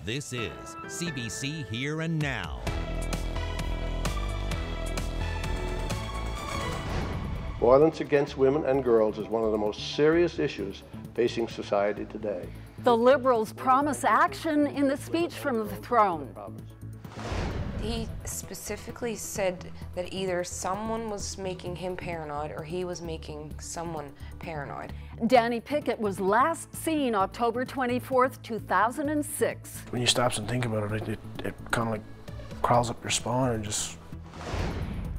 This is CBC Here and Now. Violence against women and girls is one of the most serious issues facing society today. The Liberals promise action in the speech from the throne. He specifically said that either someone was making him paranoid or he was making someone paranoid. Danny Pickett was last seen October 24th, 2006. When you stop and think about it, it kind of like crawls up your spine and just...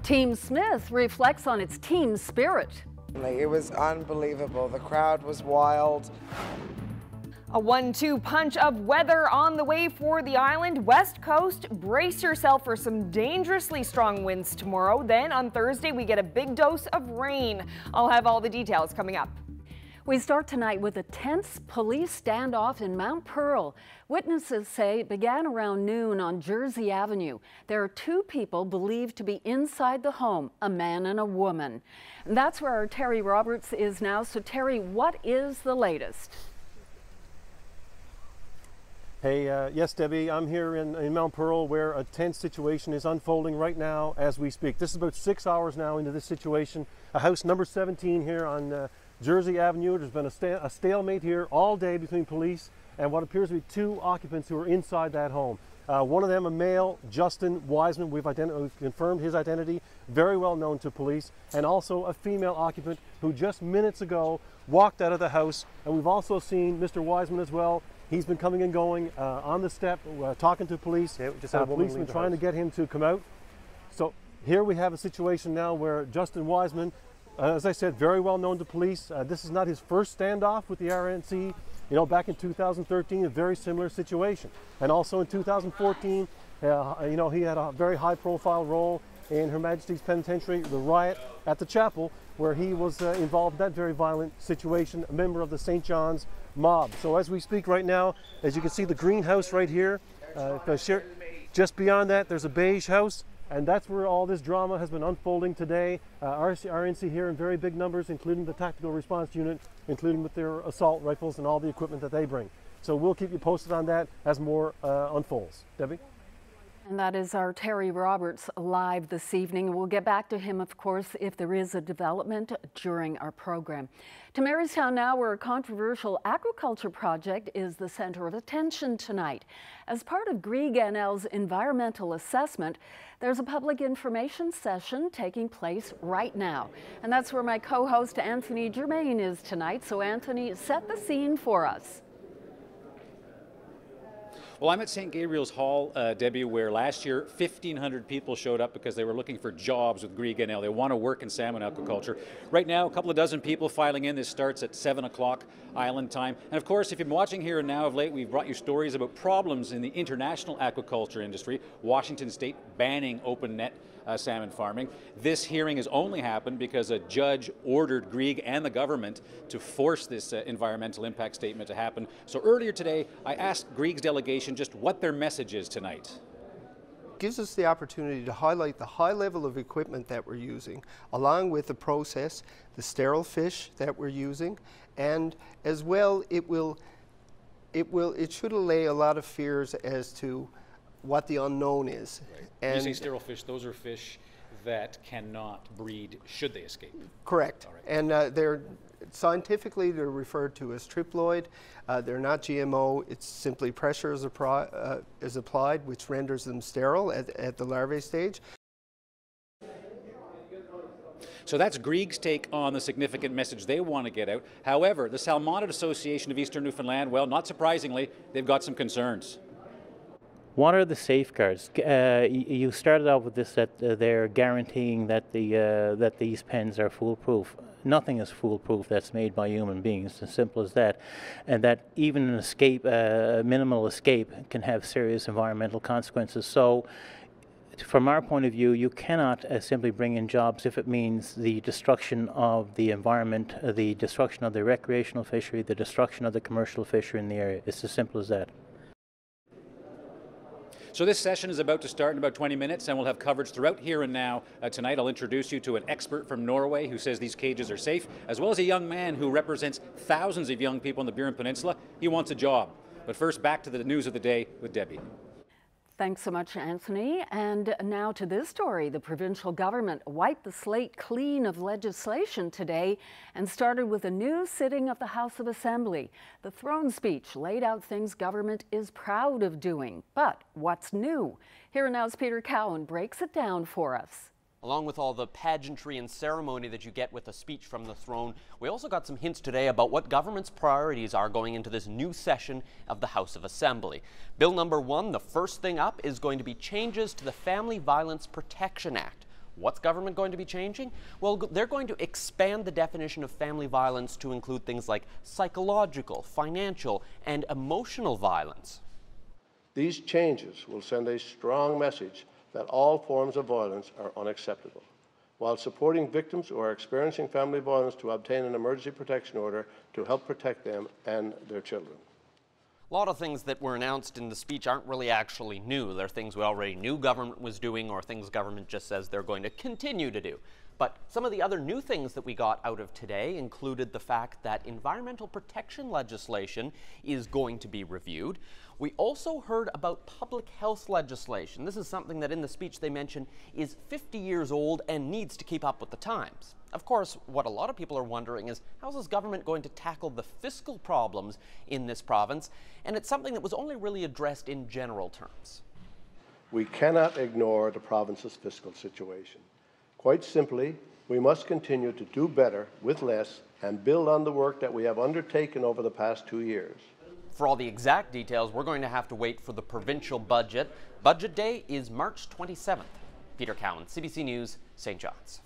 Team Smith reflects on its team spirit. It was unbelievable. The crowd was wild. A 1-2 punch of weather on the way for the island. West Coast, brace yourself for some dangerously strong winds tomorrow. Then on Thursday, we get a big dose of rain. I'll have all the details coming up. We start tonight with a tense police standoff in Mount Pearl. Witnesses say it began around noon on Jersey Avenue. There are two people believed to be inside the home, a man and a woman. And that's where our Terry Roberts is now. So Terry, what is the latest? Hey, yes, Debbie, I'm here in Mount Pearl where a tense situation is unfolding right now as we speak. This is about 6 hours now into this situation. A house number 17 here on Jersey Avenue. There's been a stalemate here all day between police and what appears to be two occupants who are inside that home. One of them, a male, Justin Wiseman, we've confirmed his identity, very well known to police, and also a female occupant who just minutes ago walked out of the house. And we've also seen Mr. Wiseman as well. He's been coming and going on the step, talking to police. Yeah, police have been trying to get him to come out. So here we have a situation now where Justin Wiseman, as I said, very well known to police. This is not his first standoff with the RNC. You know, back in 2013, a very similar situation. And also in 2014, you know, he had a very high-profile role in Her Majesty's Penitentiary, the riot at the chapel, where he was involved in that very violent situation, a member of the St. John's mob. So as we speak right now, as you can see the greenhouse right here, just beyond that there's a beige house, and that's where all this drama has been unfolding today. RNC here in very big numbers, including the tactical response unit, including with their assault rifles and all the equipment that they bring. So we'll keep you posted on that as more unfolds. Debbie? And that is our Terry Roberts live this evening. We'll get back to him, of course, if there is a development during our program. To Marystown now, where a controversial aquaculture project is the center of attention tonight. As part of Grieg NL's environmental assessment, there's a public information session taking place right now. And that's where my co-host Anthony Germain is tonight. So Anthony, set the scene for us. Well, I'm at St. Gabriel's Hall, Debbie, where last year 1,500 people showed up because they were looking for jobs with Grieg NL. They want to work in salmon aquaculture. Right now, a couple of dozen people filing in. This starts at 7 o'clock island time. And of course, if you've been watching Here and Now of late, we've brought you stories about problems in the international aquaculture industry. Washington State banning open net salmon farming. This hearing has only happened because a judge ordered Grieg and the government to force this environmental impact statement to happen. So earlier today, I asked Grieg's delegation just what their message is tonight. Gives us the opportunity to highlight the high level of equipment that we're using, along with the process, the sterile fish that we're using, and as well it should allay a lot of fears as to what the unknown is. Right. And you say sterile fish, those are fish that cannot breed should they escape. Correct. All right. And they're scientifically referred to as triploid. They're not GMO. It's simply pressure is applied, which renders them sterile at the larvae stage. So that's Grieg's take on the significant message they want to get out. However, the Salmonid Association of Eastern Newfoundland, well, not surprisingly, they've got some concerns. What are the safeguards? You started out with this that they're guaranteeing that that these pens are foolproof. Nothing is foolproof that's made by human beings, as simple as that. And that even an escape, minimal escape, can have serious environmental consequences. So from our point of view, you cannot simply bring in jobs if it means the destruction of the environment, the destruction of the recreational fishery, the destruction of the commercial fishery in the area. It's as simple as that. So this session is about to start in about 20 minutes, and we'll have coverage throughout Here and Now. Tonight I'll introduce you to an expert from Norway who says these cages are safe, as well as a young man who represents thousands of young people in the Burin Peninsula. He wants a job. But first, back to the news of the day with Debbie. Thanks so much, Anthony. And now to this story. The provincial government wiped the slate clean of legislation today and started with a new sitting of the House of Assembly. The throne speech laid out things government is proud of doing. But what's new? Here now's Peter Cowan breaks it down for us. Along with all the pageantry and ceremony that you get with a speech from the throne, we also got some hints today about what government's priorities are going into this new session of the House of Assembly. Bill number 1, the first thing up, is going to be changes to the Family Violence Protection Act. What's government going to be changing? Well, they're going to expand the definition of family violence to include things like psychological, financial, and emotional violence. These changes will send a strong message that all forms of violence are unacceptable, while supporting victims who are experiencing family violence to obtain an emergency protection order to help protect them and their children. A lot of things that were announced in the speech aren't really actually new. They're things we already knew government was doing or things government just says they're going to continue to do. But some of the other new things that we got out of today included the fact that environmental protection legislation is going to be reviewed. We also heard about public health legislation. This is something that in the speech they mention is 50 years old and needs to keep up with the times. Of course, what a lot of people are wondering is how is this government going to tackle the fiscal problems in this province? And it's something that was only really addressed in general terms. We cannot ignore the province's fiscal situation. Quite simply, we must continue to do better with less and build on the work that we have undertaken over the past 2 years. For all the exact details, we're going to have to wait for the provincial budget. Budget day is March 27th. Peter Cowan, CBC News, St. John's.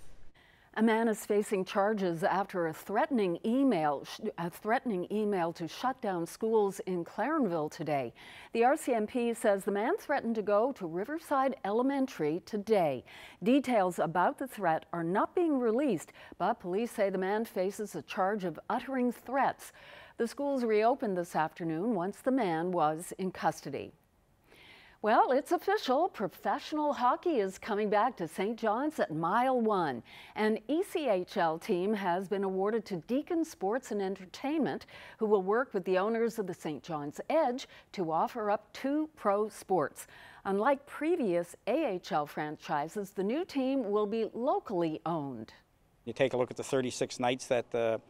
A man is facing charges after a threatening email to shut down schools in Clarenville today. The RCMP says the man threatened to go to Riverside Elementary today. Details about the threat are not being released, but police say the man faces a charge of uttering threats. The schools reopened this afternoon once the man was in custody. Well, it's official. Professional hockey is coming back to St. John's at Mile 1. An ECHL team has been awarded to Deacon Sports and Entertainment, who will work with the owners of the St. John's Edge to offer up 2 pro sports. Unlike previous AHL franchises, the new team will be locally owned. You take a look at the 36 nights that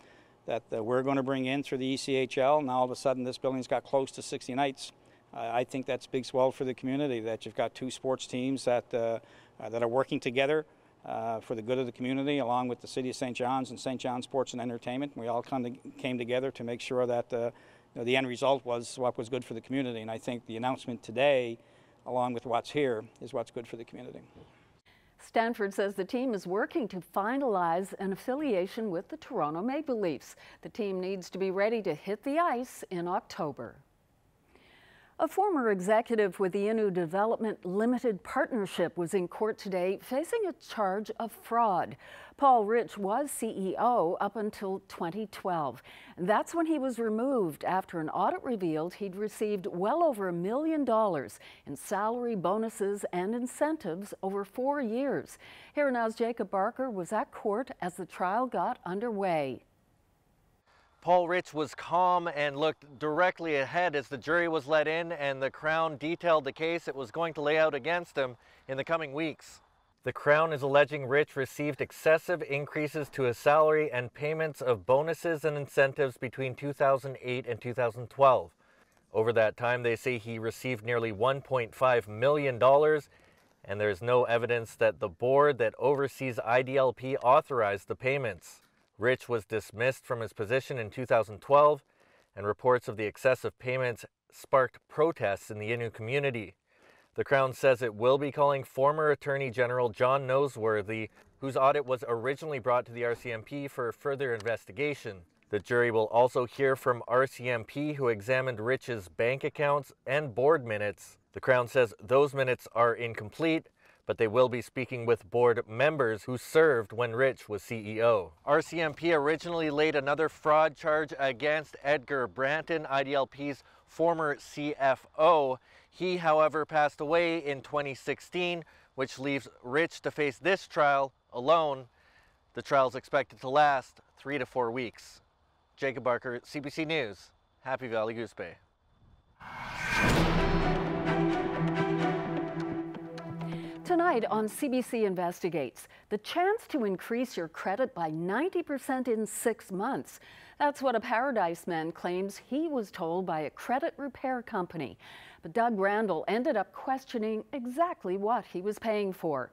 we're going to bring in through the ECHL, and all of a sudden this building's got close to 60 nights. I think that speaks well for the community, that you've got 2 sports teams that are working together for the good of the community, along with the City of St. John's and St. John's Sports and Entertainment. We all came together to make sure that the end result was what was good for the community, and I think the announcement today, along with what's here, is what's good for the community. Stanford says the team is working to finalize an affiliation with the Toronto Maple Leafs. The team needs to be ready to hit the ice in October. A former executive with the Innu Development Limited Partnership was in court today facing a charge of fraud. Paul Rich was CEO up until 2012. That's when he was removed after an audit revealed he'd received well over $1 million in salary, bonuses, and incentives over 4 years. Here now's Jacob Barker was at court as the trial got underway. Paul Rich was calm and looked directly ahead as the jury was let in, and the Crown detailed the case it was going to lay out against him in the coming weeks. The Crown is alleging Rich received excessive increases to his salary and payments of bonuses and incentives between 2008 and 2012. Over that time, they say he received nearly $1.5 million, and there's no evidence that the board that oversees IDLP authorized the payments. Rich was dismissed from his position in 2012, and reports of the excessive payments sparked protests in the Innu community. The Crown says it will be calling former Attorney General John Noseworthy, whose audit was originally brought to the RCMP for further investigation. The jury will also hear from RCMP, who examined Rich's bank accounts and board minutes. The Crown says those minutes are incomplete, but they will be speaking with board members who served when Rich was CEO. RCMP originally laid another fraud charge against Edgar Branton, IDLP's former CFO. He, however, passed away in 2016, which leaves Rich to face this trial alone. The trial is expected to last 3 to 4 weeks. Jacob Barker, CBC News, Happy Valley Goose Bay. Tonight on CBC Investigates, the chance to increase your credit by 90% in 6 months. That's what a Paradise man claims he was told by a credit repair company. But Doug Randall ended up questioning exactly what he was paying for.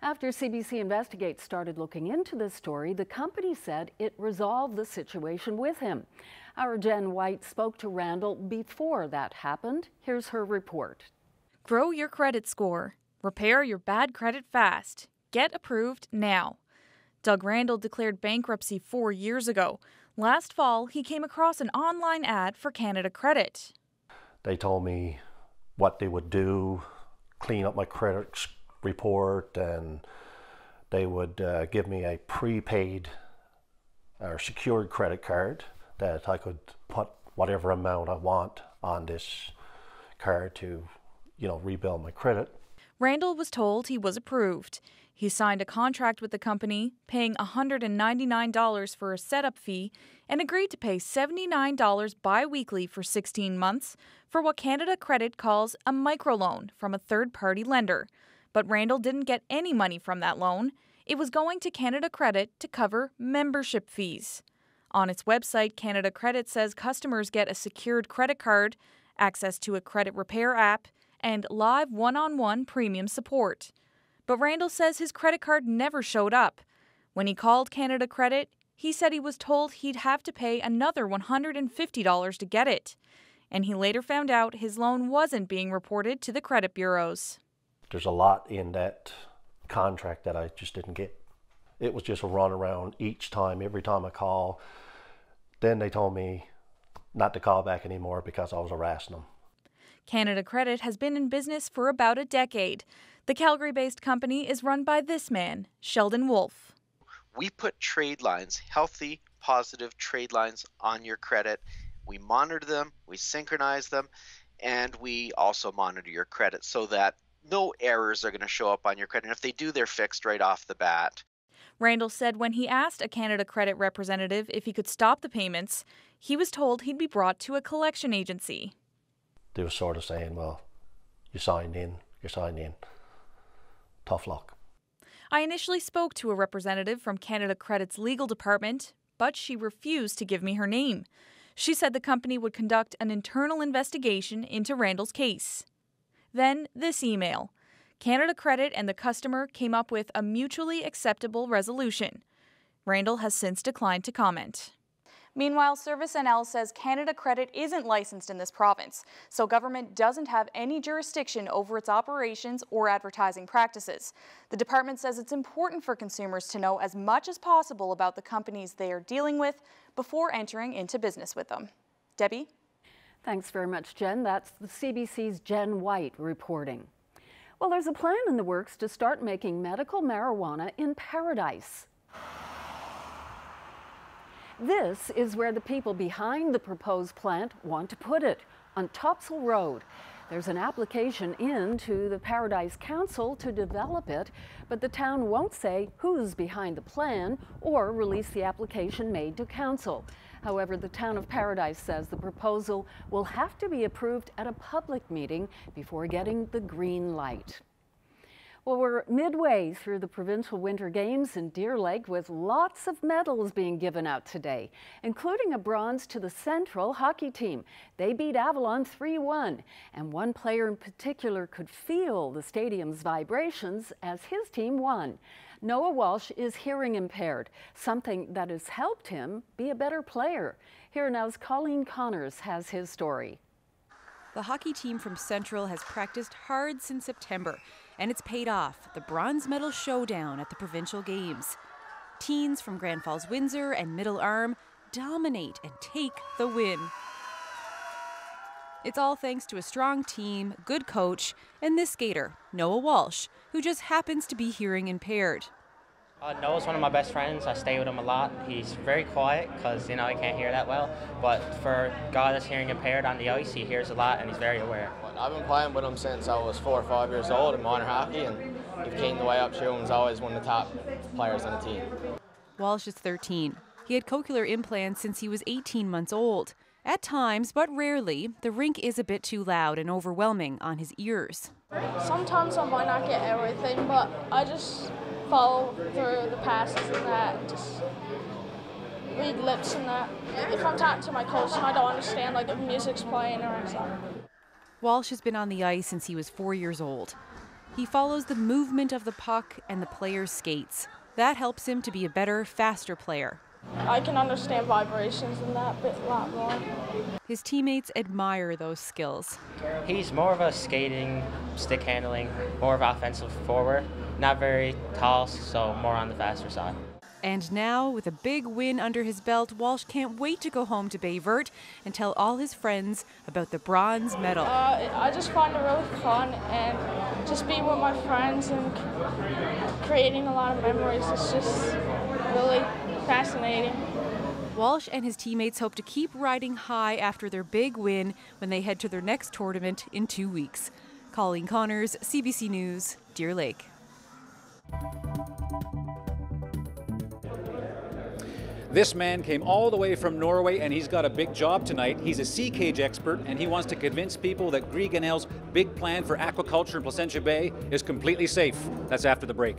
After CBC Investigates started looking into this story, the company said it resolved the situation with him. Our Jen White spoke to Randall before that happened. Here's her report. Grow your credit score. Repair your bad credit fast. Get approved now. Doug Randall declared bankruptcy 4 years ago. Last fall, he came across an online ad for Canada Credit. They told me what they would do, clean up my credit report, and they would give me a prepaid or secured credit card that I could put whatever amount I want on this card to, rebuild my credit. Randall was told he was approved. He signed a contract with the company, paying $199 for a setup fee, and agreed to pay $79 bi-weekly for 16 months for what Canada Credit calls a microloan from a third-party lender. But Randall didn't get any money from that loan. It was going to Canada Credit to cover membership fees. On its website, Canada Credit says customers get a secured credit card, access to a credit repair app, and live one-on-one premium support. But Randall says his credit card never showed up. When he called Canada Credit, he said he was told he'd have to pay another $150 to get it. And he later found out his loan wasn't being reported to the credit bureaus. There's a lot in that contract that I just didn't get. It was just a run around each time, every time I call. Then they told me not to call back anymore because I was harassing them. Canada Credit has been in business for about a decade. The Calgary-based company is run by this man, Sheldon Wolf. We put trade lines, healthy, positive trade lines on your credit. We monitor them, we synchronize them, and we also monitor your credit so that no errors are going to show up on your credit. And if they do, they're fixed right off the bat. Randall said when he asked a Canada Credit representative if he could stop the payments, he was told he'd be brought to a collection agency. They were sort of saying, well, you signed in. Tough luck. I initially spoke to a representative from Canada Credit's legal department, but she refused to give me her name. She said the company would conduct an internal investigation into Randall's case. Then this email. Canada Credit and the customer came up with a mutually acceptable resolution. Randall has since declined to comment. Meanwhile, Service NL says Canada Credit isn't licensed in this province, so government doesn't have any jurisdiction over its operations or advertising practices. The department says it's important for consumers to know as much as possible about the companies they are dealing with before entering into business with them. Debbie? Thanks very much, Jen. That's the CBC's Jen White reporting. Well, there's a plan in the works to start making medical marijuana in Paradise. This is where the people behind the proposed plant want to put it, on Topsail Road. There's an application in to the Paradise Council to develop it, but the town won't say who's behind the plan or release the application made to council. However, the town of Paradise says the proposal will have to be approved at a public meeting before getting the green light. Well, we're midway through the Provincial Winter Games in Deer Lake with lots of medals being given out today, including a bronze to the Central hockey team. They beat Avalon 3-1, and one player in particular could feel the stadium's vibrations as his team won. Noah Walsh is hearing impaired, something that has helped him be a better player. Here now's Colleen Connors has his story. The hockey team from Central has practiced hard since September, and it's paid off, the bronze medal showdown at the Provincial Games. Teens from Grand Falls Windsor and Middle Arm dominate and take the win. It's all thanks to a strong team, good coach, and this skater, Noah Walsh, who just happens to be hearing impaired. Noah's one of my best friends. I stay with him a lot. He's very quiet because, he can't hear that well. But for a guy that's hearing impaired on the ice, he hears a lot and he's very aware. I've been playing with him since I was 4 or 5 years old in minor hockey, and he came the way up through and was always one of the top players on the team. Walsh is 13. He had cochlear implants since he was 18 months old. At times, but rarely, the rink is a bit too loud and overwhelming on his ears. Sometimes I might not get everything, but I just follow through the passes and that, and just read lips and that. If I'm talking to my coach and I don't understand, like if music's playing or something. Walsh has been on the ice since he was 4 years old. He follows the movement of the puck and the player's skates. That helps him to be a better, faster player. I can understand vibrations and that a lot more. His teammates admire those skills. He's more of a skating, stick handling, more of an offensive forward. Not very tall, so more on the faster side. And now, with a big win under his belt, Walsh can't wait to go home to Bayvert and tell all his friends about the bronze medal. I just find it really fun, and just being with my friends and creating a lot of memories is just really fascinating. Walsh and his teammates hope to keep riding high after their big win when they head to their next tournament in 2 weeks. Colleen Connors, CBC News, Deer Lake. This man came all the way from Norway, and he's got a big job tonight. He's a sea cage expert, and he wants to convince people that Gree-Ganell's big plan for aquaculture in Placentia Bay is completely safe. That's after the break.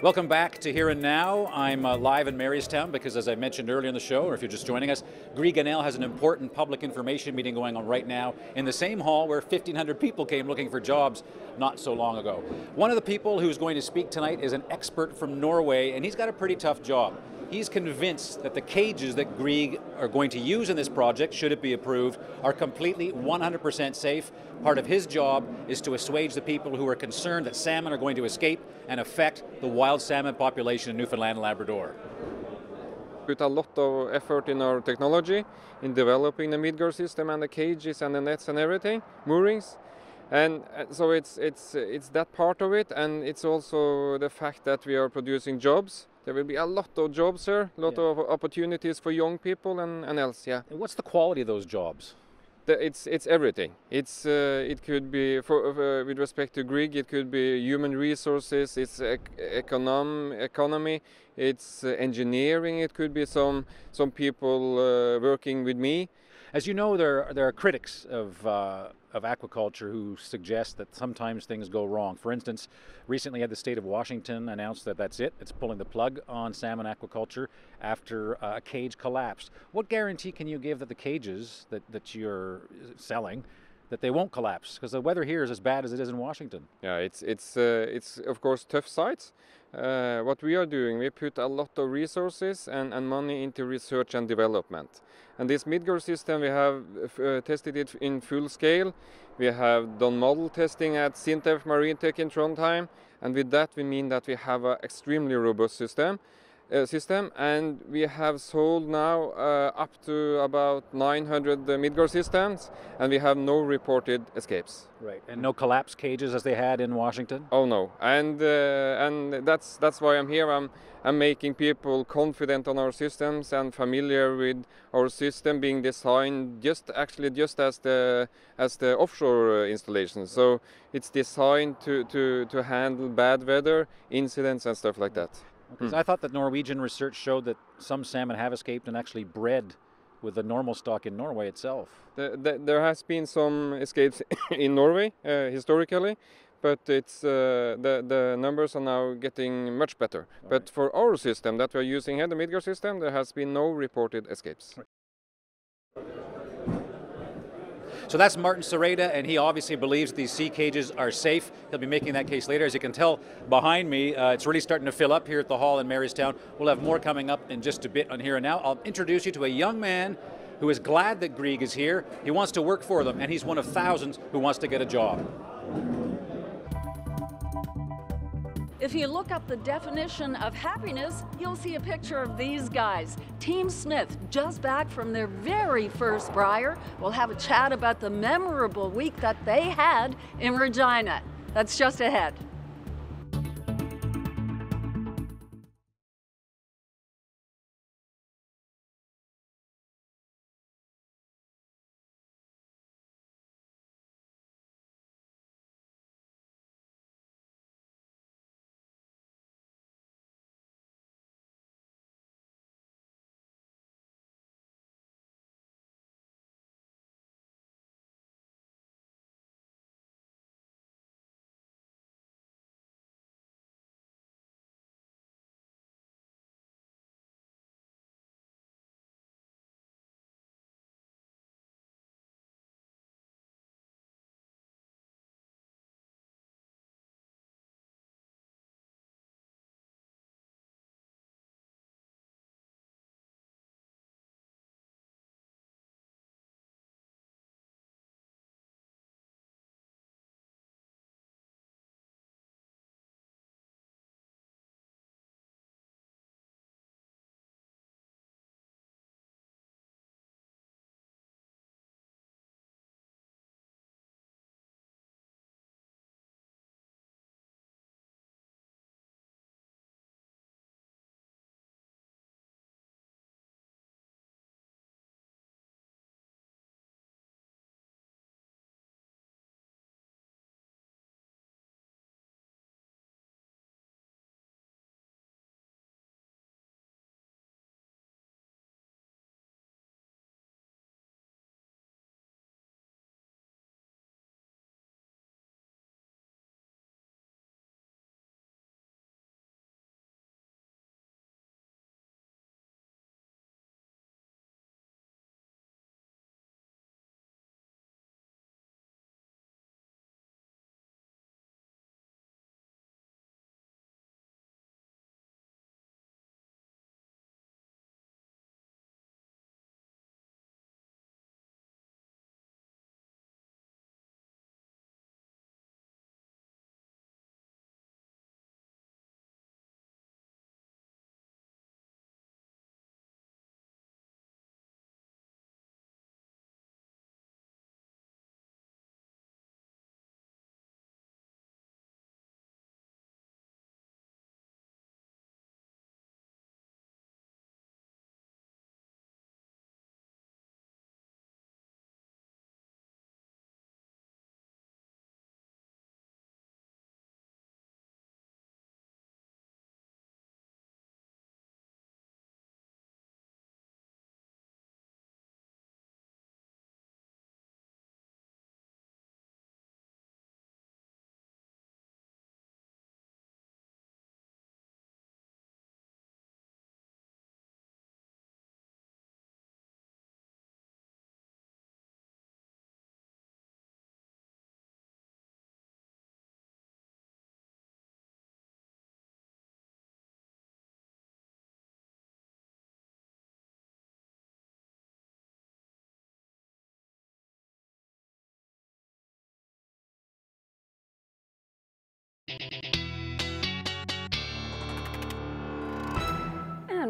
Welcome back to Here and Now. I'm live in Marystown because, as I mentioned earlier in the show, or if you're just joining us, Germain has an important public information meeting going on right now in the same hall where 1,500 people came looking for jobs not so long ago. One of the people who's going to speak tonight is an expert from Norway, and he's got a pretty tough job. He's convinced that the cages that Grieg are going to use in this project, should it be approved, are completely 100% safe. Part of his job is to assuage the people who are concerned that salmon are going to escape and affect the wild salmon population in Newfoundland and Labrador. We put a lot of effort in our technology, in developing the Midgard system and the cages and the nets and everything, moorings. And so it's that part of it, and it's also the fact that we are producing jobs. There will be a lot of jobs here, a lot of opportunities for young people and else, yeah. And what's the quality of those jobs? It's everything. It could be, with respect to Grieg, it could be human resources, it's economy, it's engineering, it could be some people working with me. As you know, there are critics of aquaculture who suggest that sometimes things go wrong. For instance, recently had the state of Washington announced that that's it. It's pulling the plug on salmon aquaculture after a cage collapsed. What guarantee can you give that the cages that you're selling, that they won't collapse? Because the weather here is as bad as it is in Washington. Yeah, it's of course tough sites. What we are doing, we put a lot of resources and money into research and development. And this Midgard system, we have tested it in full scale. We have done model testing at Sintef Marine Tech in Trondheim, and with that we mean that we have an extremely robust system, and we have sold now up to about 900 Midgard systems, and we have no reported escapes. Right, and no collapse cages as they had in Washington? Oh no, and that's why I'm here. I'm making people confident on our systems and familiar with our system being designed just as the offshore installation. So it's designed to handle bad weather, incidents and stuff like that. Because I thought that Norwegian research showed that some salmon have escaped and actually bred with the normal stock in Norway itself. There has been some escapes in Norway historically, but it's the numbers are now getting much better. Right. But for our system that we're using here, the Midgard system, there has been no reported escapes. Right. So that's Martin Sereda, and he obviously believes these sea cages are safe. He'll be making that case later. As you can tell behind me, it's really starting to fill up here at the hall in Marystown. We'll have more coming up in just a bit on Here and Now. I'll introduce you to a young man who is glad that Grieg is here. He wants to work for them, and he's one of thousands who wants to get a job. If you look up the definition of happiness, you'll see a picture of these guys. Team Smith, just back from their very first Briar. We'll have a chat about the memorable week that they had in Regina. That's just ahead. And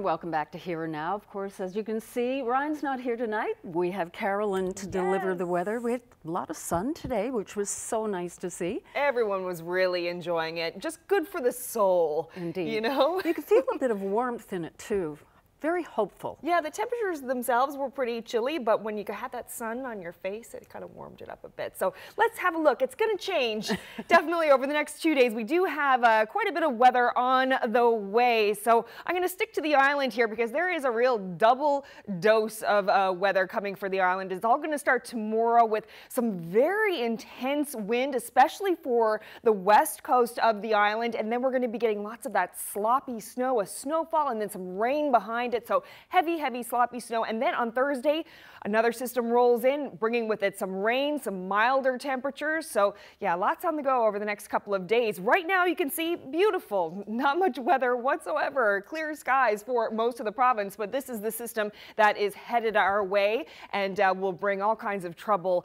welcome back to Here and Now. Of course, as you can see, Ryan's not here tonight. We have Carolyn to deliver the weather. We had a lot of sun today, which was so nice to see. Everyone was really enjoying it. Just good for the soul. Indeed. You know? You can feel a bit of warmth in it too. Very hopeful. Yeah, the temperatures themselves were pretty chilly, but when you had that sun on your face, it kind of warmed it up a bit. So let's have a look. It's going to change definitely over the next 2 days. We do have quite a bit of weather on the way. So I'm going to stick to the island here because there is a real double dose of weather coming for the island. It's all going to start tomorrow with some very intense wind, especially for the west coast of the island. And then we're going to be getting lots of that sloppy snow, a snowfall, and then some rain behind it. So heavy, heavy, sloppy snow. And then on Thursday, another system rolls in, bringing with it some rain, some milder temperatures. So yeah, lots on the go over the next couple of days. Right now you can see beautiful, not much weather whatsoever, clear skies for most of the province, but this is the system that is headed our way and will bring all kinds of trouble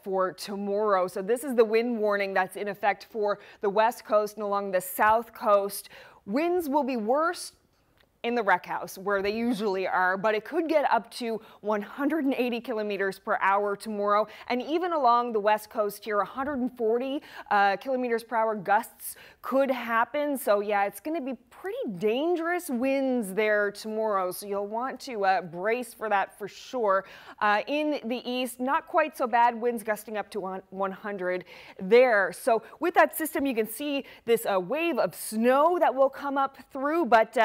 for tomorrow. So this is the wind warning that's in effect for the west coast and along the south coast. Winds will be worse in the rec house where they usually are, but it could get up to 180 kilometers per hour tomorrow, and even along the west coast here 140 kilometers per hour gusts could happen. So yeah, it's going to be pretty dangerous winds there tomorrow, so you'll want to brace for that for sure. In the east, not quite so bad, winds gusting up to 100 there. So with that system, you can see this wave of snow that will come up through, but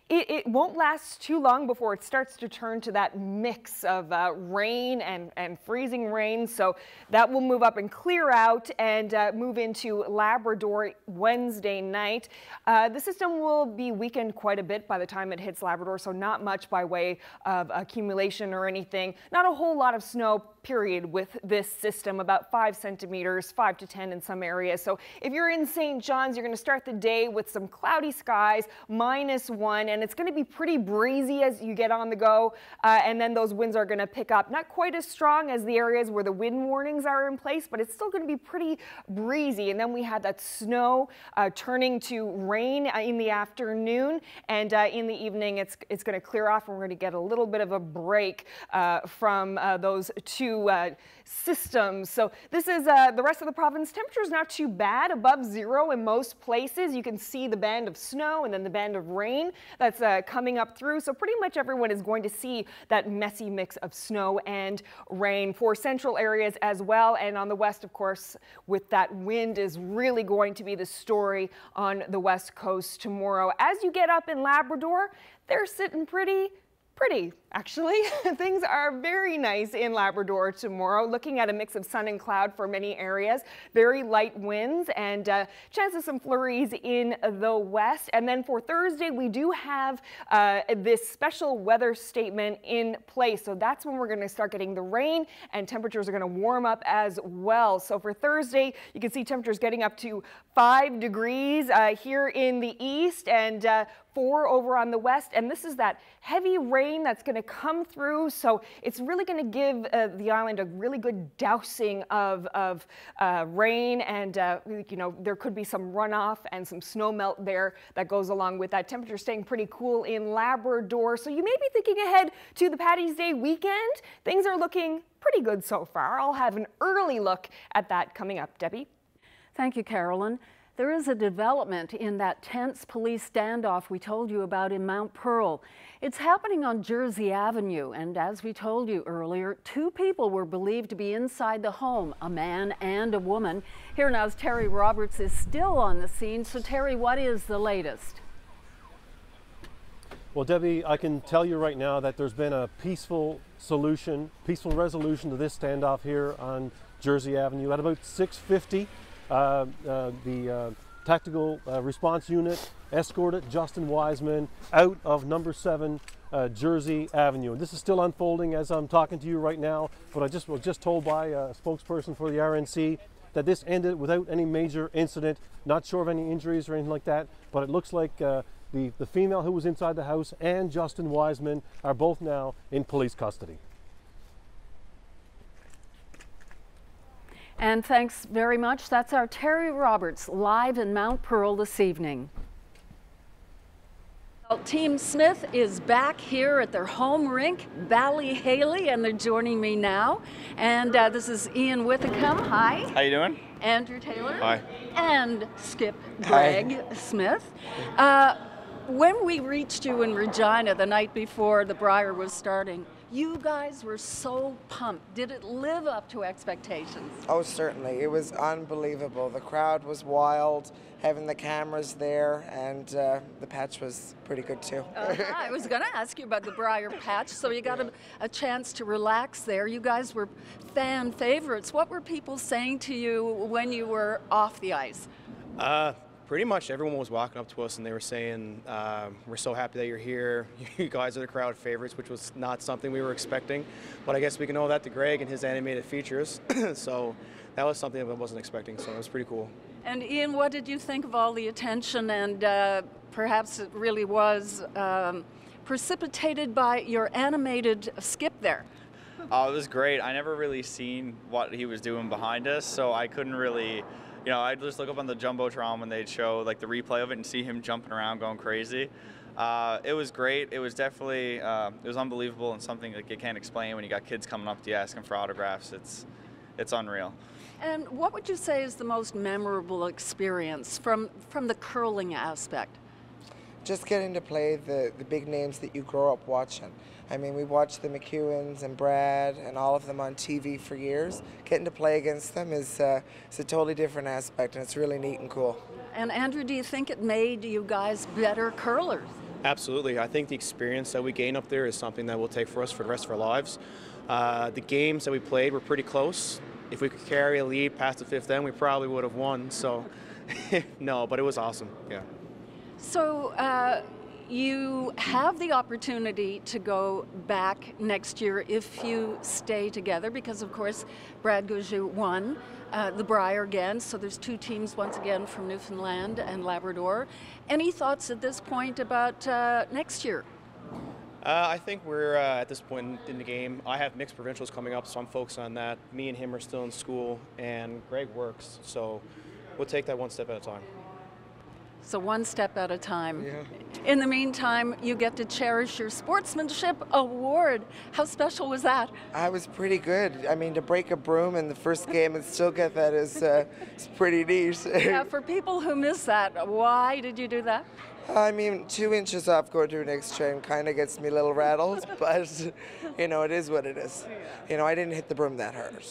it won't last too long before it starts to turn to that mix of rain and freezing rain. So that will move up and clear out and move into Labrador Wednesday night. The system will be weakened quite a bit by the time it hits Labrador, so not much by way of accumulation or anything. Not a whole lot of snow, period, with this system, about 5 centimeters, 5 to 10 in some areas. So if you're in St. John's, you're going to start the day with some cloudy skies, -1, and it's going to be pretty breezy as you get on the go, and then those winds are going to pick up. Not quite as strong as the areas where the wind warnings are in place, but it's still going to be pretty breezy. And then we had that snow turning to rain in the afternoon, and in the evening it's going to clear off, and we're going to get a little bit of a break from those two systems. So this is the rest of the province. Temperature's not too bad, above 0 in most places. You can see the band of snow and then the band of rain that's coming up through. So pretty much everyone is going to see that messy mix of snow and rain for central areas as well. And on the west, of course, with that wind is really going to be the story on the west coast tomorrow. As you get up in Labrador, they're sitting pretty, actually. Things are very nice in Labrador tomorrow. Looking at a mix of sun and cloud for many areas. Very light winds and chance of some flurries in the west. And then for Thursday, we do have this special weather statement in place. So that's when we're going to start getting the rain, and temperatures are going to warm up as well. So for Thursday, you can see temperatures getting up to 5 degrees here in the east and 4 over on the west, and this is that heavy rain that's going to come through, so it's really going to give the island a really good dousing of rain, and you know, there could be some runoff and some snow melt there that goes along with that. Temperature staying pretty cool in Labrador, so you may be thinking ahead to the Paddy's Day weekend. Things are looking pretty good so far. I'll have an early look at that coming up. Debbie? Thank you, Carolyn. There is a development in that tense police standoff we told you about in Mount Pearl. It's happening on Jersey Avenue, and as we told you earlier, 2 people were believed to be inside the home, a man and a woman. Here Now's Terry Roberts is still on the scene. So Terry, what is the latest? Well, Debbie, I can tell you right now that there's been a peaceful resolution to this standoff here on Jersey Avenue at about 6:50. The tactical response unit escorted Justin Wiseman out of number 7 Jersey Avenue. This is still unfolding as I'm talking to you right now, but I was just told by a spokesperson for the RNC that this ended without any major incident. Not sure of any injuries or anything like that, but it looks like the female who was inside the house and Justin Wiseman are both now in police custody. And thanks very much. That's our Terry Roberts live in Mount Pearl this evening. Well, Team Smith is back here at their home rink, Ballyhaley, and they're joining me now. And this is Ian Withicum. Hi. How you doing? Andrew Taylor. Hi. And Skip Greg Smith. When we reached you in Regina the night before the Brier was starting, you guys were so pumped. Did it live up to expectations? Oh, certainly. It was unbelievable. The crowd was wild, having the cameras there, and the patch was pretty good too. I was going to ask you about the Brier patch, so you got a chance to relax there. You guys were fan favorites. What were people saying to you when you were off the ice? Pretty much everyone was walking up to us and they were saying, we're so happy that you're here. You guys are the crowd favorites, which was not something we were expecting. But I guess we can owe that to Greg and his animated features. So that was something that I wasn't expecting, so it was pretty cool. And Ian, what did you think of all the attention, and perhaps it really was precipitated by your animated skip there? Oh, it was great. I never really seen what he was doing behind us, so I couldn't really, I'd just look up on the Jumbotron when they'd show like the replay of it and see him jumping around going crazy. It was great. It was definitely, it was unbelievable and something that you can't explain when you got kids coming up to you asking for autographs. It's unreal. And what would you say is the most memorable experience from the curling aspect? Just getting to play the big names that you grow up watching. I mean, we watched the McEwens and Brad and all of them on TV for years. Getting to play against them is a totally different aspect, and it's really neat and cool. And Andrew, do you think it made you guys better curlers? Absolutely. I think the experience that we gain up there is something that we'll take for us for the rest of our lives. The games that we played were pretty close. If we could carry a lead past the fifth end, we probably would have won. So, no, but it was awesome. Yeah. So you have the opportunity to go back next year if you stay together, because of course Brad Gougeau won the Brier again, so there's two teams once again from Newfoundland and Labrador. Any thoughts at this point about next year? I think we're at this point in the game. I have mixed provincials coming up, so I'm focused on that. Me and him are still in school, and Greg works, so we'll take that one step at a time. So one step at a time. Yeah. In the meantime, you get to cherish your sportsmanship award. How special was that? I was pretty good. I mean, to break a broom in the first game and still get that is it's pretty neat. Yeah, for people who miss that, why did you do that? I mean, 2 inches off going to an extra kind of gets me a little rattled, but, it is what it is. I didn't hit the broom that hard.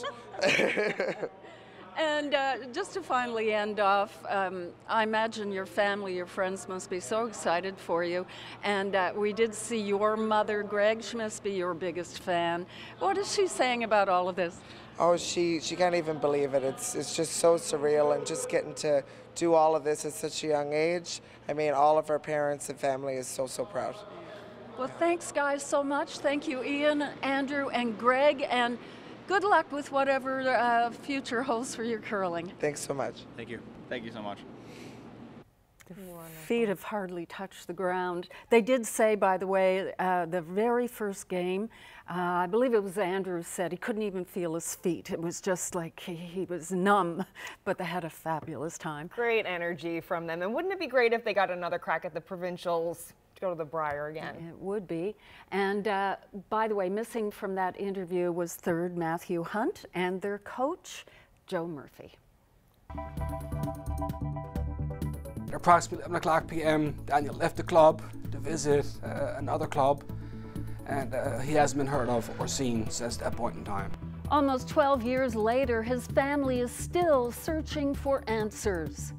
And just to finally end off, I imagine your family, your friends must be so excited for you. And we did see your mother, Greg. She must be your biggest fan. What is she saying about all of this? Oh, she can't even believe it. It's just so surreal, and just getting to do all of this at such a young age. I mean, all of our parents and family is so proud. Well, thanks, guys, so much. Thank you, Ian, Andrew, and Greg. And good luck with whatever future holds for your curling. Thanks so much. Thank you. Thank you so much. Feet have hardly touched the ground. They did say, by the way, the very first game, I believe it was Andrew said he couldn't even feel his feet. It was just like he was numb, but they had a fabulous time. Great energy from them. And wouldn't it be great if they got another crack at the provincials to go to the Brier again? It would be. And by the way, missing from that interview was third Matthew Hunt and their coach, Joe Murphy. At approximately 11 o'clock p.m., Daniel left the club to visit another club, and he hasn't been heard of or seen since that point in time. Almost 12 years later, his family is still searching for answers.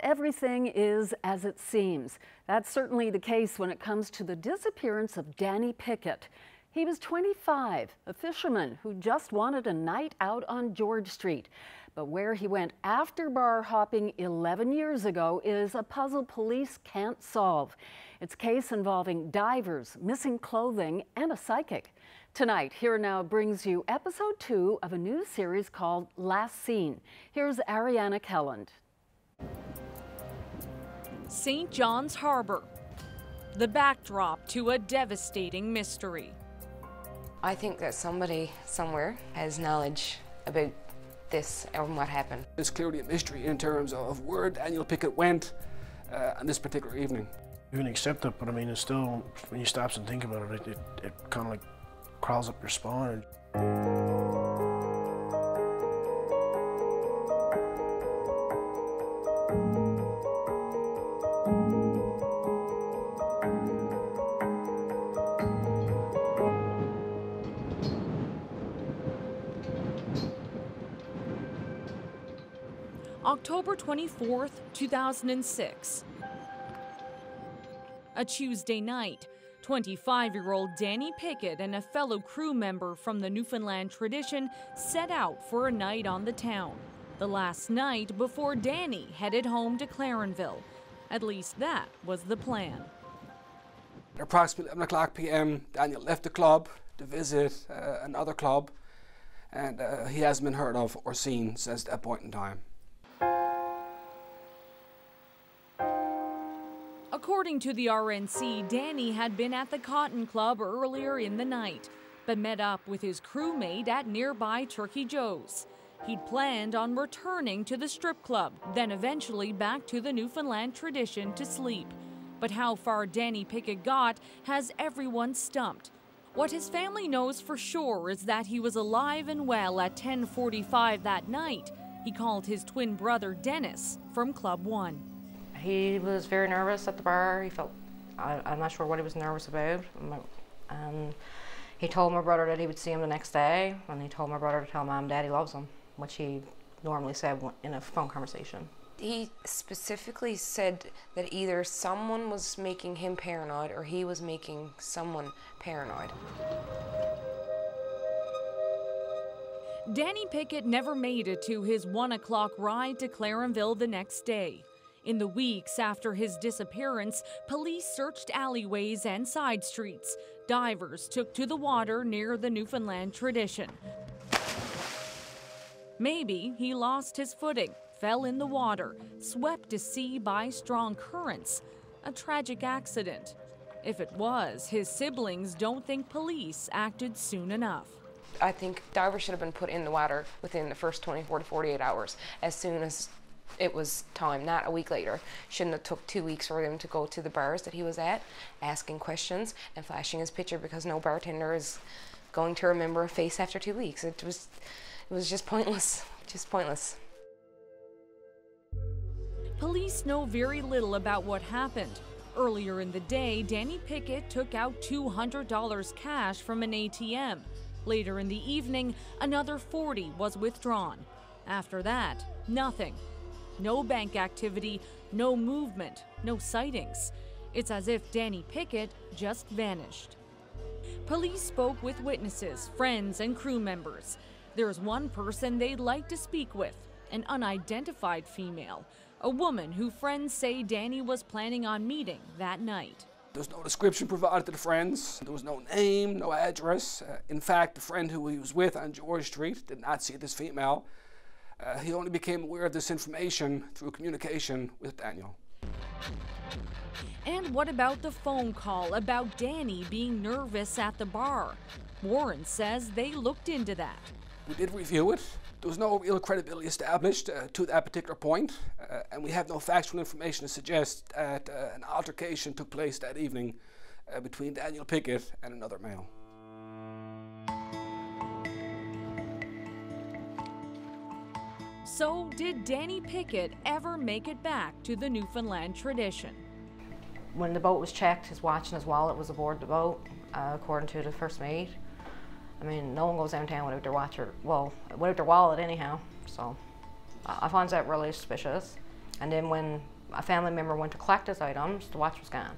everything is as it seems. That's certainly the case when it comes to the disappearance of Danny Pickett. He was 25, a fisherman who just wanted a night out on George Street. But where he went after bar hopping 11 years ago is a puzzle police can't solve. It's a case involving divers, missing clothing, and a psychic. Tonight, Here Now brings you episode 2 of a new series called Last Seen. Here's Ariana Kelland. St. John's Harbor, the backdrop to a devastating mystery. I think that somebody somewhere has knowledge about this and what happened. It's clearly a mystery in terms of where Daniel Pickett went on this particular evening. You can accept it, but I mean, it's still, when you stop and think about it, it kind of like crawls up your spine. October 24th, 2006. A Tuesday night, 25-year-old Danny Pickett and a fellow crew member from the Newfoundland tradition set out for a night on the town. The last night before Danny headed home to Clarenville. At least that was the plan. At approximately 11 o'clock p.m., Daniel left the club to visit another club, and he hasn't been heard of or seen since that point in time. According to the RNC, Danny had been at the Cotton Club earlier in the night, but met up with his crewmate at nearby Turkey Joe's. He'd planned on returning to the strip club, then eventually back to the Newfoundland tradition to sleep. But how far Danny Pickett got has everyone stumped. What his family knows for sure is that he was alive and well at 10:45 that night. He called his twin brother Dennis from Club 1. He was very nervous at the bar. He felt, I'm not sure what he was nervous about. And he told my brother that he would see him the next day, and he told my brother to tell Mom Dad he loves him, which he normally said in a phone conversation. He specifically said that either someone was making him paranoid or he was making someone paranoid. Danny Pickett never made it to his 1 o'clock ride to Clarenville the next day. In the weeks after his disappearance, police searched alleyways and side streets. Divers took to the water near the Newfoundland tradition. Maybe he lost his footing, fell in the water, swept to sea by strong currents. A tragic accident. If it was, his siblings don't think police acted soon enough. I think divers should have been put in the water within the first 24 to 48 hours, as soon as it was time, not a week later. Shouldn't have took 2 weeks for him to go to the bars that he was at, asking questions and flashing his picture, because no bartender is going to remember a face after 2 weeks. It was just pointless, just pointless. Police know very little about what happened. Earlier in the day, Danny Pickett took out $200 cash from an ATM. Later in the evening, another $40 was withdrawn. After that, nothing. No bank activity, no movement, no sightings. It's as if Danny Pickett just vanished. Police spoke with witnesses, friends, and crew members. There's one person they'd like to speak with, an unidentified female, a woman who friends say Danny was planning on meeting that night. There was no description provided to the friends. There was no name, no address. In fact, the friend who he was with on George Street did not see this female. He only became aware of this information through communication with Daniel. And what about the phone call about Danny being nervous at the bar? Warren says they looked into that. We did review it. There was no real credibility established to that particular point, and we have no factual information to suggest that an altercation took place that evening between Daniel Pickett and another male. So, did Danny Pickett ever make it back to the Newfoundland tradition? When the boat was checked, his watch and his wallet was aboard the boat, according to the first mate. I mean, no one goes downtown without their watch or, well, without their wallet anyhow, so I find that really suspicious. And then when a family member went to collect his items, the watch was gone.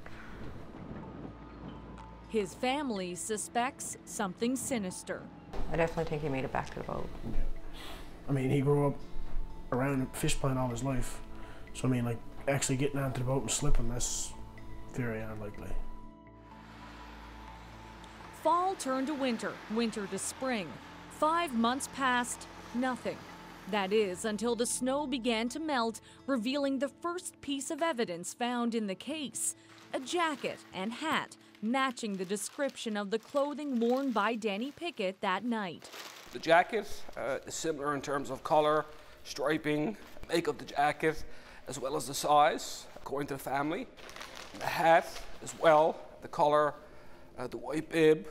His family suspects something sinister. I definitely think he made it back to the boat. I mean, he grew up around a fish pond all his life. So, I mean, like, actually getting onto the boat and slipping, that's very unlikely. Fall turned to winter, winter to spring. 5 months passed, nothing. That is, until the snow began to melt, revealing the first piece of evidence found in the case. A jacket and hat matching the description of the clothing worn by Danny Pickett that night. The jacket is similar in terms of color, striping, make of the jacket, as well as the size, according to the family. The hat as well, the color, the white bib,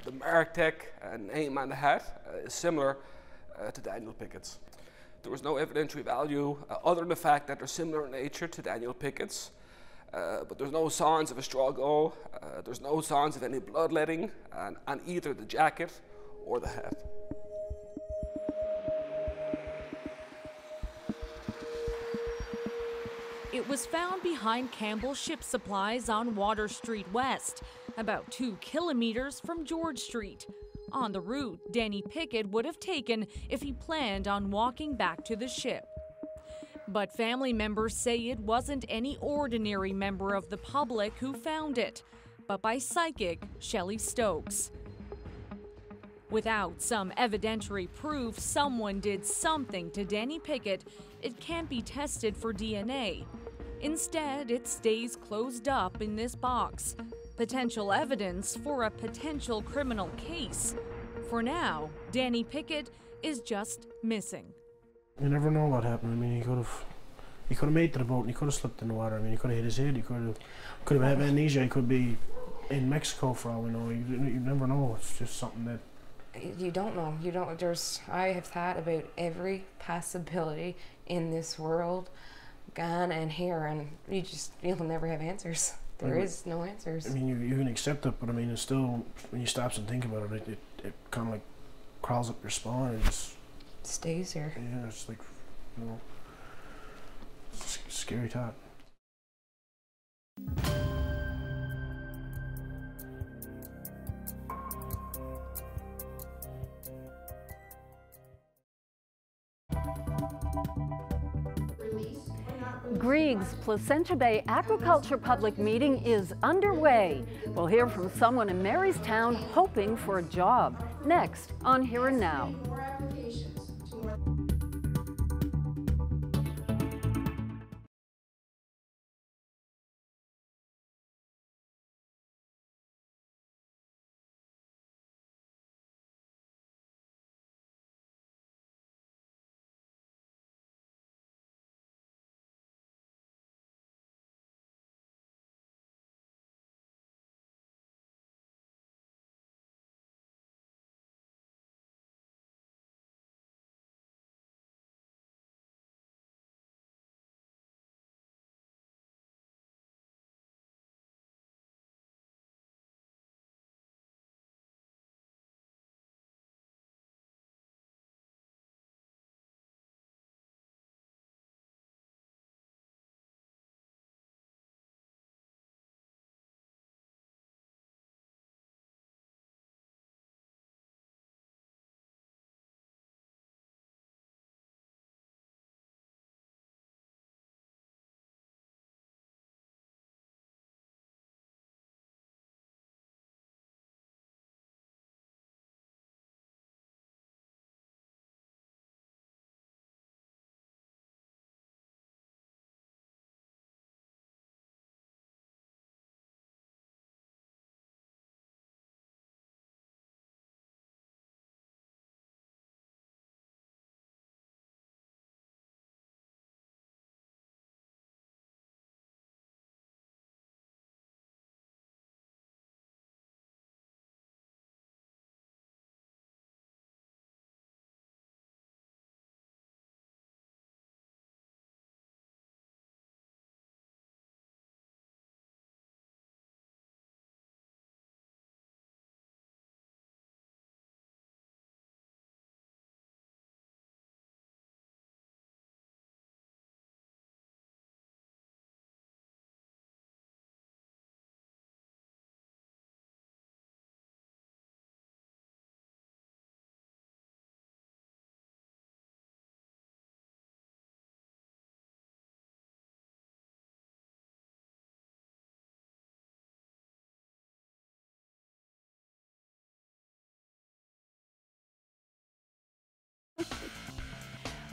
the Martech name on the hat is similar to Daniel Pickett's. There was no evidentiary value other than the fact that they're similar in nature to Daniel Pickett's. But there's no signs of a struggle, there's no signs of any bloodletting on either the jacket or the hat. It was found behind Campbell Ship Supplies on Water Street West, about 2 kilometers from George Street, on the route Danny Pickett would have taken if he planned on walking back to the ship. But family members say it wasn't any ordinary member of the public who found it, but by psychic Shelley Stokes. Without some evidentiary proof someone did something to Danny Pickett, it can't be tested for DNA. Instead, it stays closed up in this box. Potential evidence for a potential criminal case. For now, Danny Pickett is just missing. You never know what happened. I mean, he could have made it to the boat and he could have slipped in the water. I mean, he could have hit his head, he could have had amnesia, he could be in Mexico for all we know. You never know. It's just something that You don't know. You don't. I have thought about every possibility in this world, gone and here, and you'll never have answers. There is no answers. I mean, you can accept it, but I mean, it's still, when you stop and think about it, it kind of like crawls up your spine and just stays here. Yeah, it's like, you know, it's a scary thought. Grieg's Placentia Bay Aquaculture Public Meeting is underway. We'll hear from someone in Marystown hoping for a job. Next on Here and Now.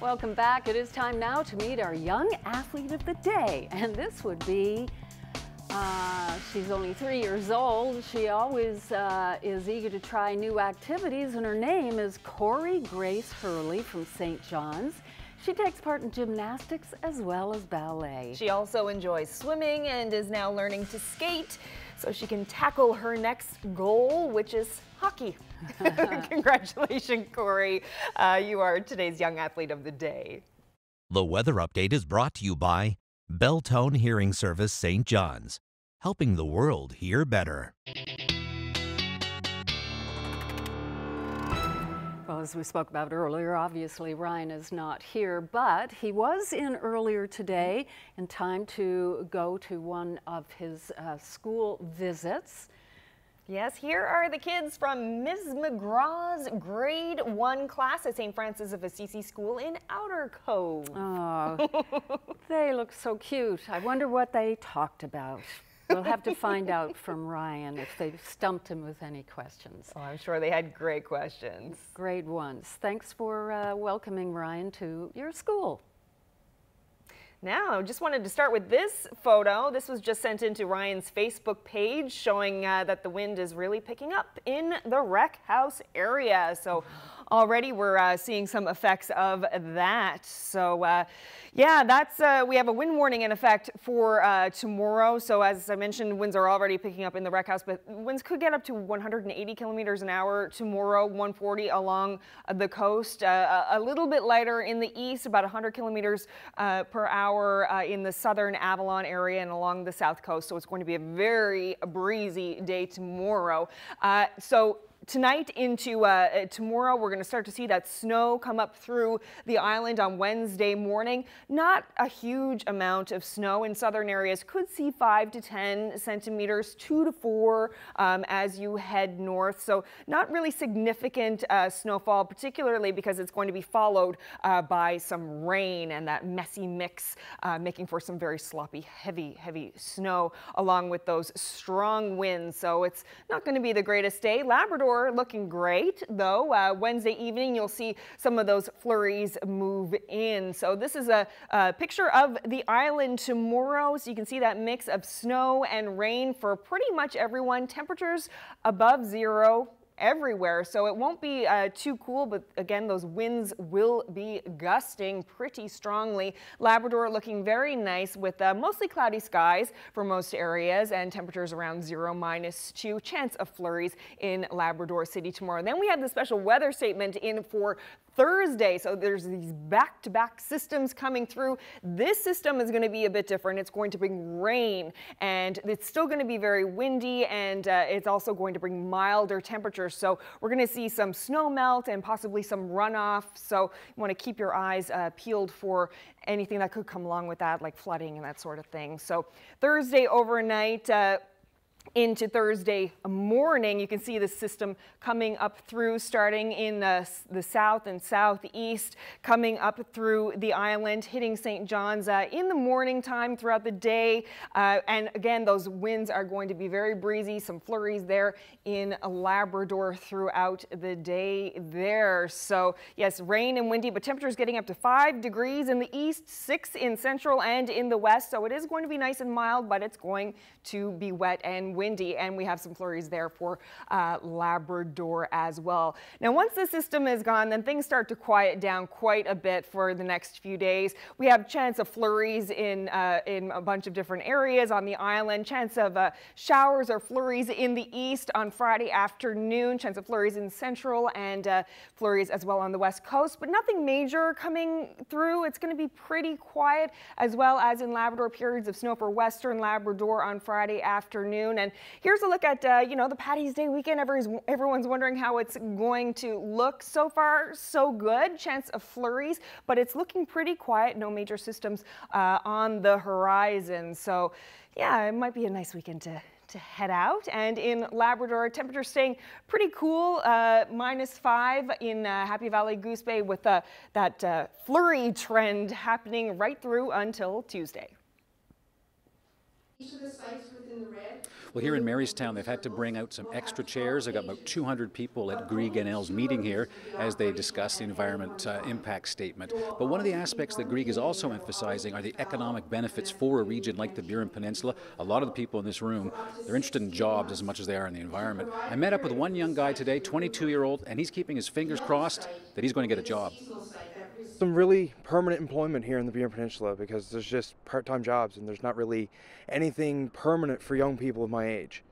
Welcome back. It is time now to meet our young athlete of the day. And this would be, she's only 3 years old. She always is eager to try new activities, and her name is Corey Grace Hurley from St. John's. She takes part in gymnastics as well as ballet. She also enjoys swimming and is now learning to skate so she can tackle her next goal, which is hockey. Congratulations, Corey. You are today's Young Athlete of the Day. The weather update is brought to you by Belltone Hearing Service St. John's, helping the world hear better. Well, as we spoke about earlier, obviously Ryan is not here, but he was in earlier today in time to go to one of his school visits. Yes, here are the kids from Ms. McGraw's grade 1 class at St. Francis of Assisi School in Outer Cove. Oh, they look so cute. I wonder what they talked about. We'll have to find out from Ryan if they've stumped him with any questions. Oh, I'm sure they had great questions. Grade 1s. Thanks for welcoming Ryan to your school. Now, just wanted to start with this photo. This was just sent into Ryan's Facebook page showing that the wind is really picking up in the rec house area. So already we're seeing some effects of that. So yeah, that's we have a wind warning in effect for tomorrow. So as I mentioned, winds are already picking up in the rec house, but winds could get up to 180 kilometers an hour tomorrow, 140 along the coast, a little bit lighter in the east, about 100 kilometers per hour in the southern Avalon area and along the south coast. So it's going to be a very breezy day tomorrow. So tonight into tomorrow, we're going to start to see that snow come up through the island on Wednesday morning. Not a huge amount of snow in southern areas. Could see 5 to 10 centimeters, 2 to 4 as you head north. So not really significant snowfall, particularly because it's going to be followed by some rain and that messy mix, making for some very sloppy, heavy snow along with those strong winds. So it's not going to be the greatest day. Labrador looking great, though. Wednesday evening, you'll see some of those flurries move in. So this is a picture of the island tomorrow. So you can see that mix of snow and rain for pretty much everyone. Temperatures above 0 everywhere, so it won't be too cool, but again, those winds will be gusting pretty strongly. Labrador looking very nice with mostly cloudy skies for most areas and temperatures around 0, -2. Chance of flurries in Labrador City tomorrow. And then we have the special weather statement in for Thursday. So there's these back-to-back systems coming through. This system is going to be a bit different. It's going to bring rain, and it's still going to be very windy, and it's also going to bring milder temperatures. So we're going to see some snow melt and possibly some runoff. So you want to keep your eyes peeled for anything that could come along with that, like flooding and that sort of thing. So Thursday overnight, into Thursday morning, you can see the system coming up through, starting in the south and southeast, coming up through the island, hitting St. John's in the morning time throughout the day. And again, those winds are going to be very breezy, some flurries there in Labrador throughout the day there. So yes, rain and windy, but temperatures getting up to 5 degrees in the east, 6 in central and in the west. So it is going to be nice and mild, but it's going to be wet and windy, and we have some flurries there for Labrador as well. Now, once the system is gone, then things start to quiet down quite a bit for the next few days. We have chance of flurries in a bunch of different areas on the island, chance of showers or flurries in the east on Friday afternoon, chance of flurries in central and flurries as well on the west coast, but nothing major coming through. It's going to be pretty quiet, as well as in Labrador, periods of snow for western Labrador on Friday afternoon. And here's a look at, you know, the Paddy's Day weekend. Everyone's wondering how it's going to look. So far, so good. Chance of flurries, but it's looking pretty quiet. No major systems on the horizon. So yeah, it might be a nice weekend to head out. And in Labrador, temperatures staying pretty cool, -5 in Happy Valley Goose Bay, with that flurry trend happening right through until Tuesday. Well, here in Marystown, they've had to bring out some extra chairs. They've got about 200 people at Grieg NL's meeting here as they discuss the environment impact statement. But one of the aspects that Grieg is also emphasizing are the economic benefits for a region like the Burin Peninsula. A lot of the people in this room, they're interested in jobs as much as they are in the environment. I met up with one young guy today, 22-year-old, and he's keeping his fingers crossed that he's going to get a job. Some really permanent employment here in the Burin Peninsula, because there's just part-time jobs and there's not really anything permanent for young people of my age.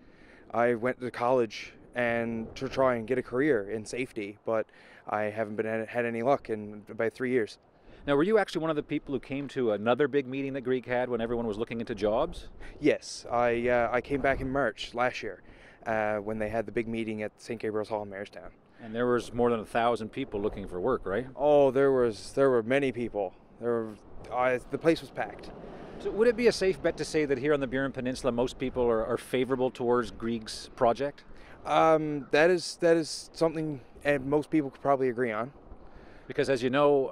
I went to college and to try and get a career in safety, but I haven't had any luck in about 3 years. Now, were you actually one of the people who came to another big meeting that Grieg had when everyone was looking into jobs? Yes, I came back in March last year when they had the big meeting at St. Gabriel's Hall in Marystown. And there was more than 1,000 people looking for work, right? Oh, there were many people. The place was packed. So would it be a safe bet to say that here on the Burin Peninsula, most people are favorable towards Grieg's project? That is something most people could probably agree on. Because as you know,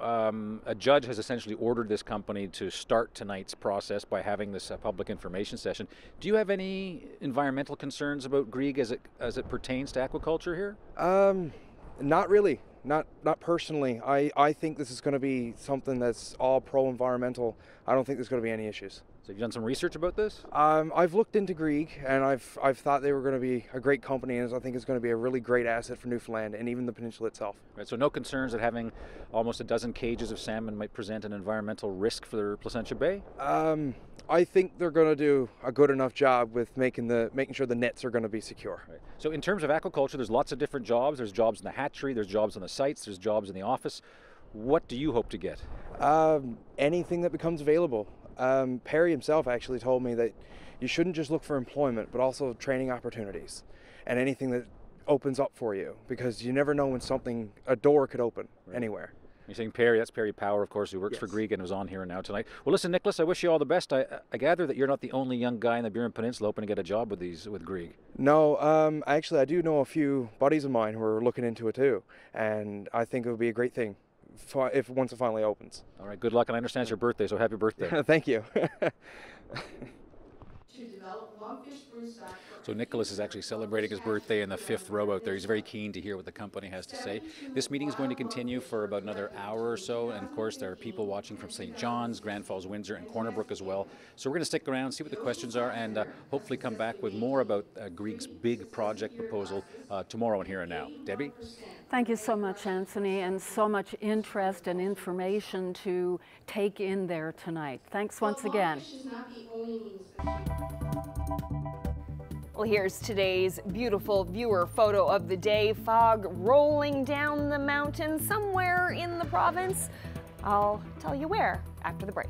a judge has essentially ordered this company to start tonight's process by having this public information session. Do you have any environmental concerns about Grieg as it pertains to aquaculture here? Not really. Not personally. I think this is going to be something that's all pro-environmental. I don't think there's going to be any issues. So you've done some research about this? I've looked into Grieg, and I've thought they were going to be a great company, and I think it's going to be a really great asset for Newfoundland and even the peninsula itself. Right, so no concerns that having almost a dozen cages of salmon might present an environmental risk for Placentia Bay? I think they're going to do a good enough job with making sure the nets are going to be secure. Right. So in terms of aquaculture, there's lots of different jobs. There's jobs in the hatchery, there's jobs on the sites, there's jobs in the office. What do you hope to get? Anything that becomes available. Perry himself actually told me that you shouldn't just look for employment, but also training opportunities and anything that opens up for you, because you never know when a door could open anywhere. You're saying Perry, that's Perry Power, of course, who works for Grieg and was on here and now tonight. Well, listen, Nicholas, I wish you all the best. I gather that you're not the only young guy in the Burin Peninsula hoping to get a job with Grieg. No, actually, I do know a few buddies of mine who are looking into it too, and I think it would be a great thing once it finally opens. All right, good luck, and I understand it's your birthday, so happy birthday. Thank you. So Nicholas is actually celebrating his birthday in the 5th row out there. He's very keen to hear what the company has to say. This meeting is going to continue for about another hour or so, and of course there are people watching from St. John's, Grand Falls, Windsor, and Corner Brook as well. So we're going to stick around, see what the questions are, and hopefully come back with more about Grieg's big project proposal tomorrow on Here and Now. Debbie? Thank you so much, Anthony, and so much interest and information to take in there tonight. Thanks once again. Well, here's today's beautiful viewer photo of the day. Fog rolling down the mountain somewhere in the province. I'll tell you where after the break.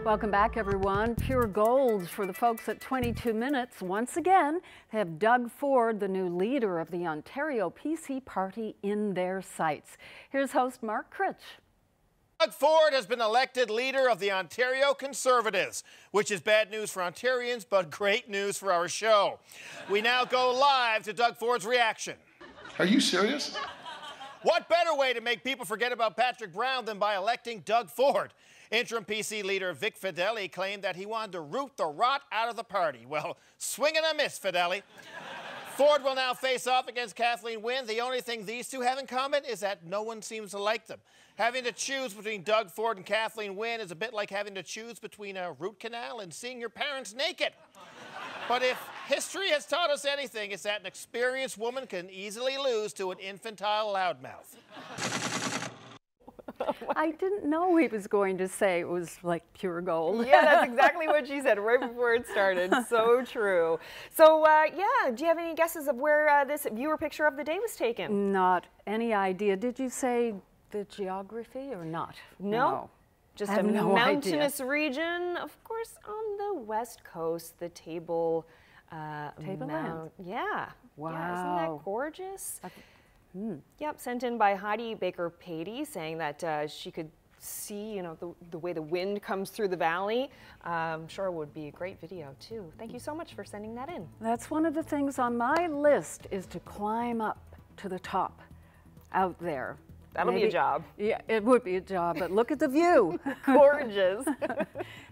Welcome back, everyone. Pure gold for the folks at 22 Minutes. Once again, they have Doug Ford, the new leader of the Ontario PC Party, in their sights. Here's host Mark Critch. Doug Ford has been elected leader of the Ontario Conservatives, which is bad news for Ontarians, but great news for our show. We now go live to Doug Ford's reaction. Are you serious? What better way to make people forget about Patrick Brown than by electing Doug Ford? Interim PC leader Vic Fedeli claimed that he wanted to root the rot out of the party. Well, swing and a miss, Fedeli. Ford will now face off against Kathleen Wynne. The only thing these two have in common is that no one seems to like them. Having to choose between Doug Ford and Kathleen Wynne is a bit like having to choose between a root canal and seeing your parents naked. But if history has taught us anything, it's that an experienced woman can easily lose to an infantile loudmouth. I didn't know he was going to say it was like pure gold. Yeah, that's exactly what she said right before it started. So true. So, yeah, do you have any guesses of where this viewer picture of the day was taken? Not any idea. Did you say the geography or not? No. Just a mountainous region, of course, on the west coast, the Tableland. Yeah. Wow. Yeah, isn't that gorgeous? Yep, sent in by Heidi Baker Patey, saying that she could see, you know, the way the wind comes through the valley. I'm sure it would be a great video too. Thank you so much for sending that in. That's one of the things on my list, is to climb up to the top out there. That'll be a job. Yeah, it would be a job, but look at the view. Gorgeous.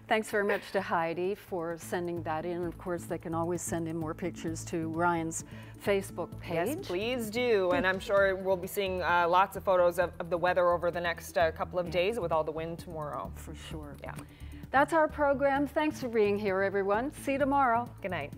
Thanks very much to Heidi for sending that in. Of course, they can always send in more pictures to Ryan's Facebook page. Yes, please do. And I'm sure we'll be seeing lots of photos of the weather over the next couple of days with all the wind tomorrow. For sure. Yeah. That's our program. Thanks for being here, everyone. See you tomorrow. Good night.